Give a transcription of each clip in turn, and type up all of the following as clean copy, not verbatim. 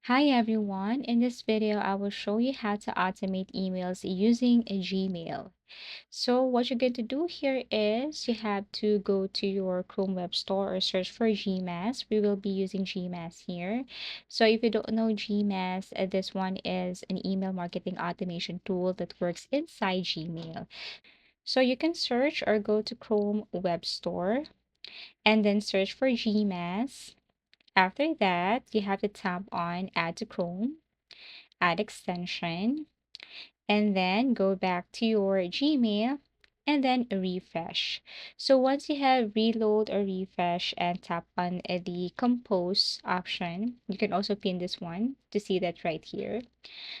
Hi everyone, in this video I will show you how to automate emails using a Gmail. So what you're going to do here is you have to go to your Chrome Web Store or search for Gmass. We will be using Gmass here. So if you don't know Gmass, this one is an email marketing automation tool that works inside Gmail. So you can search or go to Chrome Web Store and then search for Gmass. After that, you have to tap on Add to Chrome, add extension, and then go back to your Gmail and then refresh. So once you have reload or refresh and tap on the compose option, you can also pin this one to see that right here.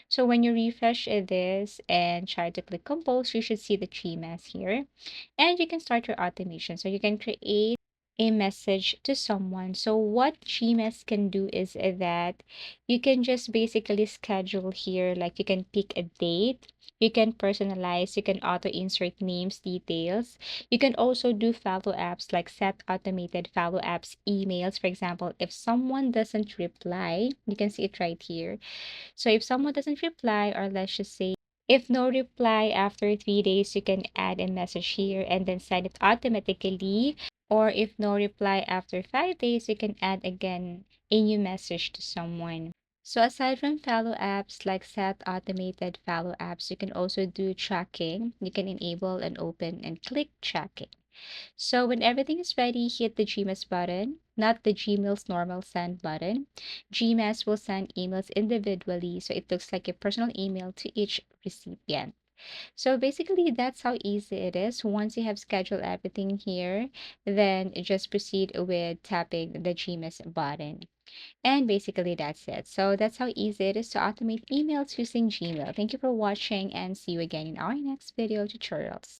So when you refresh this and try to click compose, you should see the Gmass here and you can start your automation. So you can create a message to someone. So what Gmail can do is that you can just basically schedule here, like you can pick a date, you can personalize, you can auto insert names, details. You can also do follow apps like set automated follow apps emails. For example, if someone doesn't reply, you can see it right here. So if someone doesn't reply, or let's just say if no reply after 3 days, you can add a message here and then send it automatically. Or if no reply after 5 days, you can add again a new message to someone. So aside from follow apps like set automated follow apps, you can also do tracking. You can enable and open and click tracking. So when everything is ready, hit the Gmail button, not the Gmail's normal send button. Gmail will send emails individually, so it looks like a personal email to each recipient. So basically, that's how easy it is. Once you have scheduled everything here, then just proceed with tapping the Gmail button. And basically, that's it. So that's how easy it is to automate emails using Gmail. Thank you for watching and see you again in our next video tutorials.